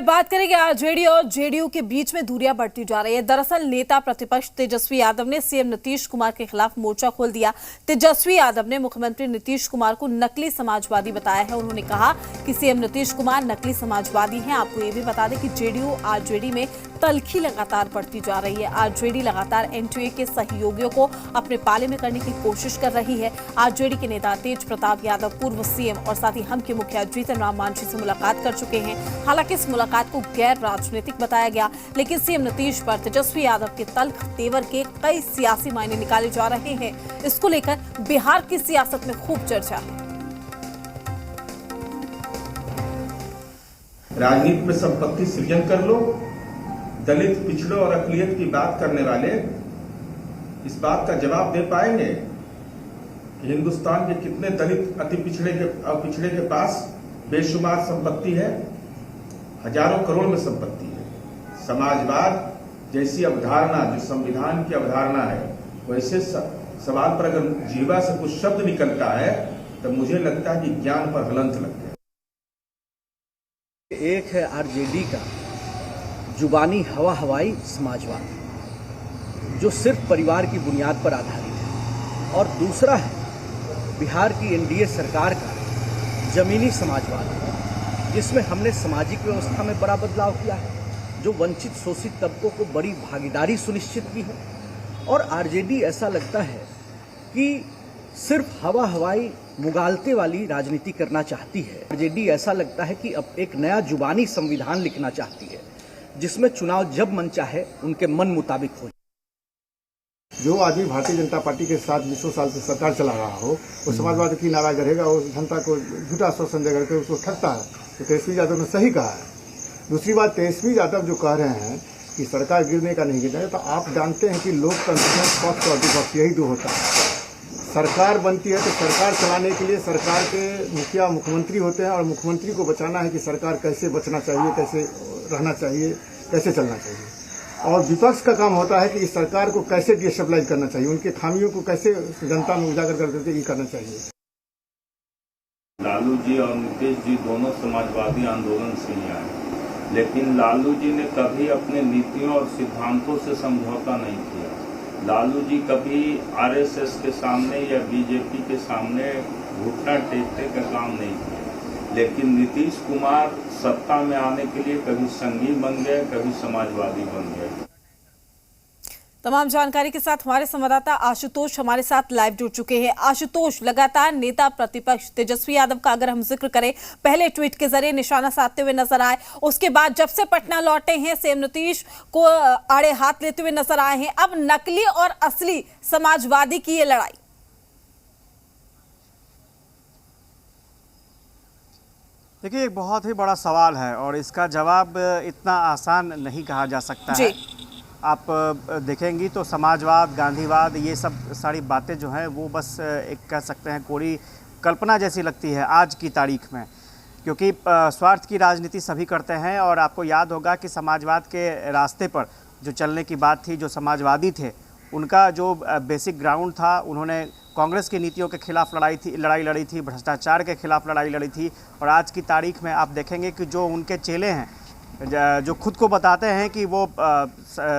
बात करेंगे आरजेडी और जेडीयू के बीच में दूरियां बढ़ती जा रही है। दरअसल नेता प्रतिपक्ष तेजस्वी यादव ने सीएम नीतीश कुमार के खिलाफ मोर्चा खोल दिया। तेजस्वी यादव ने मुख्यमंत्री नीतीश कुमार को नकली समाजवादी बताया है। उन्होंने कहा कि सीएम नीतीश कुमार नकली समाजवादी हैं। आपको ये भी बता दें कि जेडीयू आरजेडी में तल्खी लगातार बढ़ती जा रही है। आरजेडी लगातार एनडीए के सहयोगियों को अपने पाले में करने की कोशिश कर रही है। आरजेडी के नेता तेज प्रताप यादव पूर्व सीएम और साथ ही हम के मुखिया जीतन राम मांझी से मुलाकात कर चुके हैं। हालांकि इस मुलाकात को गैर राजनीतिक बताया गया, लेकिन सीएम नीतीश पर तेजस्वी यादव के तल्ख तेवर के कई सियासी मायने निकाले जा रहे हैं। इसको लेकर बिहार की सियासत में खूब चर्चा है। राजनीति में संपत्ति सृजन कर लो। दलित, पिछड़ों और अकलियत की बात करने वाले इस बात का जवाब दे पाएंगे कि हिंदुस्तान के कितने दलित अति पिछड़े के पास बेशुमार संपत्ति है, हजारों करोड़ में संपत्ति है। समाजवाद जैसी अवधारणा जो संविधान की अवधारणा है, वैसे सवाल पर अगर जीवा से कुछ शब्द निकलता है तो मुझे लगता है कि ज्ञान पर हलंत लग गया। एक है आरजेडी का जुबानी हवाई समाजवाद जो सिर्फ परिवार की बुनियाद पर आधारित है, और दूसरा है बिहार की एनडीए सरकार का जमीनी समाजवाद जिसमें हमने सामाजिक व्यवस्था में बड़ा बदलाव किया है, जो वंचित शोषित तबकों को बड़ी भागीदारी सुनिश्चित की है। और आरजेडी ऐसा लगता है कि सिर्फ हवाई मुगालते वाली राजनीति करना चाहती है। आरजेडी ऐसा लगता है कि अब एक नया जुबानी संविधान लिखना चाहती है जिसमें चुनाव जब मन चाहे उनके मन मुताबिक हो। जो आदमी भारतीय जनता पार्टी के साथ 20 साल से सरकार चला रहा हो, वो समाजवाद की नाराज रहेगा, वो जनता को झूठा आश्वासन देकर के उसको ठगता है। तो तेजस्वी यादव ने सही कहा है। दूसरी बात, तेजस्वी यादव जो कह रहे हैं कि सरकार गिरने का नहीं गिरने, तो आप जानते हैं कि लोकतंत्र में पक्ष और विपक्ष यही दो होता है। सरकार बनती है तो सरकार चलाने के लिए सरकार के मुखिया मुख्यमंत्री होते हैं, और मुख्यमंत्री को बचाना है कि सरकार कैसे बचना चाहिए, कैसे रहना चाहिए, कैसे चलना चाहिए। और विपक्ष का काम होता है कि इस सरकार को कैसे डिस्टेबलाइज करना चाहिए, उनके खामियों को कैसे जनता में उजागर करके ये करना चाहिए। लालू जी और नीतीश जी दोनों समाजवादी आंदोलन से ही आए, लेकिन लालू जी ने कभी अपने नीतियों और सिद्धांतों से समझौता नहीं किया। लालू जी कभी आरएसएस के सामने या बीजेपी के सामने घुटना टेकने का काम नहीं किया। लेकिन नीतीश कुमार सत्ता में आने के लिए कभी संघी बन गए, कभी समाजवादी बन गए। तमाम जानकारी के साथ हमारे संवाददाता आशुतोष हमारे साथ लाइव जुड़ चुके हैं। आशुतोष, लगातार नेता प्रतिपक्ष तेजस्वी यादव का अगर हम जिक्र करें, पहले ट्वीट के जरिए निशाना साधते हुए नजर आए, उसके बाद जब से पटना लौटे हैं सीएम नीतीश को आड़े हाथ लेते हुए नजर आए हैं। अब नकली और असली समाजवादी की ये लड़ाई। देखिए, एक बहुत ही बड़ा सवाल है और इसका जवाब इतना आसान नहीं कहा जा सकता है। आप देखेंगी तो समाजवाद, गांधीवाद, ये सब सारी बातें जो हैं वो बस एक कह सकते हैं कोरी कल्पना जैसी लगती है आज की तारीख में, क्योंकि स्वार्थ की राजनीति सभी करते हैं। और आपको याद होगा कि समाजवाद के रास्ते पर जो चलने की बात थी, जो समाजवादी थे, उनका जो बेसिक ग्राउंड था, उन्होंने कांग्रेस की नीतियों के खिलाफ लड़ाई लड़ी थी, भ्रष्टाचार के खिलाफ लड़ाई लड़ी थी। और आज की तारीख में आप देखेंगे कि जो उनके चेले हैं, जो खुद को बताते हैं कि वो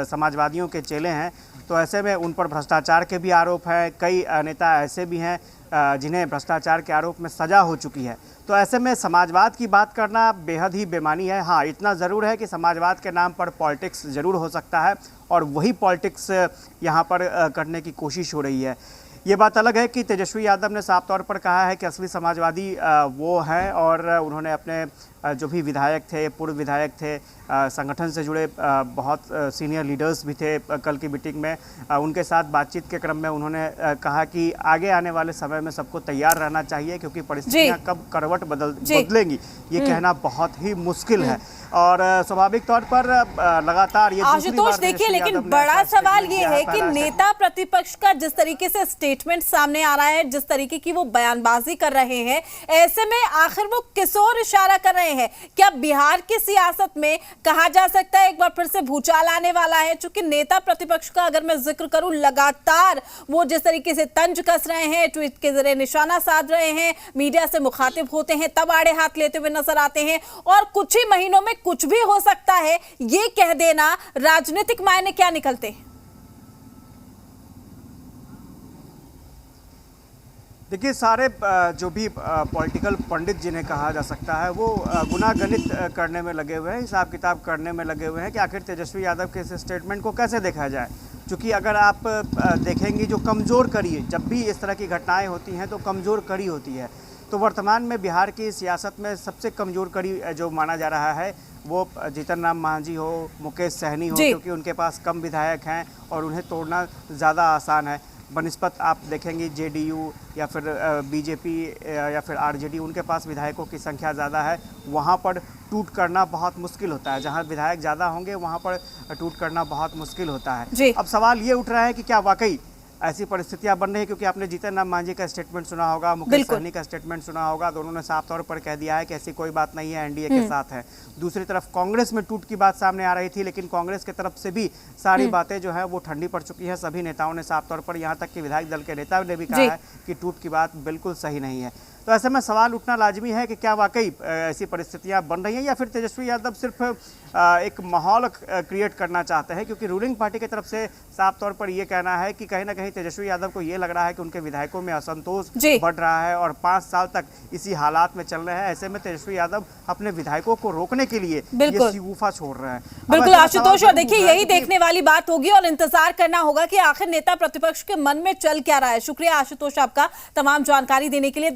समाजवादियों के चेले हैं, तो ऐसे में उन पर भ्रष्टाचार के भी आरोप हैं। कई नेता ऐसे भी हैं जिन्हें भ्रष्टाचार के आरोप में सज़ा हो चुकी है। तो ऐसे में समाजवाद की बात करना बेहद ही बेमानी है। हाँ, इतना ज़रूर है कि समाजवाद के नाम पर पॉलिटिक्स ज़रूर हो सकता है, और वही पॉलिटिक्स यहाँ पर करने की कोशिश हो रही है। ये बात अलग है कि तेजस्वी यादव ने साफ तौर पर कहा है कि असली समाजवादी वो हैं, और उन्होंने अपने जो भी विधायक थे, पूर्व विधायक थे, संगठन से जुड़े बहुत सीनियर लीडर्स भी थे, कल की मीटिंग में उनके साथ बातचीत के क्रम में उन्होंने कहा कि आगे आने वाले समय में सबको तैयार रहना चाहिए, क्योंकि परिस्थितियां कब करवट बदलेंगी ये कहना बहुत ही मुश्किल है। और स्वाभाविक तौर पर लगातार ये आशुतोष देखिए, लेकिन बड़ा सवाल ये है कि नेता प्रतिपक्ष का जिस तरीके से स्टेटमेंट सामने आ रहा है, जिस तरीके की वो बयानबाजी कर रहे हैं, ऐसे में आखिर वो किस ओर इशारा कर रहे हैं? हैं। क्या बिहार की सियासत में कहा जा सकता है एक बार फिर से भूचाल आने वाला है? चूंकि नेता प्रतिपक्ष का अगर मैं जिक्र करूं, लगातार वो जिस तरीके से तंज कस रहे हैं, ट्वीट के जरिए निशाना साध रहे हैं, मीडिया से मुखातिब होते हैं तब आड़े हाथ लेते हुए नजर आते हैं, और कुछ ही महीनों में कुछ भी हो सकता है, ये कह देना राजनीतिक मायने क्या निकलते हैं? देखिए, सारे जो भी पॉलिटिकल पंडित जिन्हें कहा जा सकता है वो गुनागणित करने में लगे हुए हैं, हिसाब किताब करने में लगे हुए हैं कि आखिर तेजस्वी यादव के इस स्टेटमेंट को कैसे देखा जाए। क्योंकि अगर आप देखेंगे जो कमज़ोर कड़ी, जब भी इस तरह की घटनाएं होती हैं तो कमज़ोर कड़ी होती है, तो वर्तमान में बिहार की सियासत में सबसे कमज़ोर कड़ी जो माना जा रहा है वो जीतन राम मांझी हो, मुकेश सहनी हो, क्योंकि उनके पास कम विधायक हैं और उन्हें तोड़ना ज़्यादा आसान है बनिस्पत आप देखेंगे जेडीयू या फिर बीजेपी या फिर आरजेडी, उनके पास विधायकों की संख्या ज़्यादा है, वहाँ पर टूट करना बहुत मुश्किल होता है। जहाँ विधायक ज़्यादा होंगे वहाँ पर टूट करना बहुत मुश्किल होता है। अब सवाल ये उठ रहा है कि क्या वाकई ऐसी परिस्थितियां बन रही है, क्योंकि आपने जीतन राम मांझी का स्टेटमेंट सुना होगा, मुकेश सहनी का स्टेटमेंट सुना होगा, दोनों ने साफ तौर पर कह दिया है कि ऐसी कोई बात नहीं है, एनडीए के साथ है। दूसरी तरफ कांग्रेस में टूट की बात सामने आ रही थी, लेकिन कांग्रेस की तरफ से भी सारी बातें जो है वो ठंडी पड़ चुकी है। सभी नेताओं ने साफ तौर पर, यहाँ तक कि विधायक दल के नेता ने भी कहा है कि टूट की बात बिल्कुल सही नहीं है। तो ऐसे में सवाल उठना लाजमी है कि क्या वाकई ऐसी परिस्थितियां बन रही हैं या फिर तेजस्वी यादव सिर्फ एक माहौल क्रिएट करना चाहते हैं, क्योंकि रूलिंग पार्टी की तरफ से साफ तौर पर यह कहना है कि कहीं ना कहीं तेजस्वी यादव को ये लग रहा है कि उनके विधायकों में असंतोष बढ़ रहा है और 5 साल तक इसी हालात में चल रहे हैं। ऐसे में तेजस्वी यादव अपने विधायकों को रोकने के लिए ये शिगुफा छोड़ रहे हैं। बिल्कुल आशुतोष, और देखिए यही देखने वाली बात होगी और इंतजार करना होगा कि आखिर नेता प्रतिपक्ष के मन में चल क्या रहा है। शुक्रिया आशुतोष आपका तमाम जानकारी देने के लिए।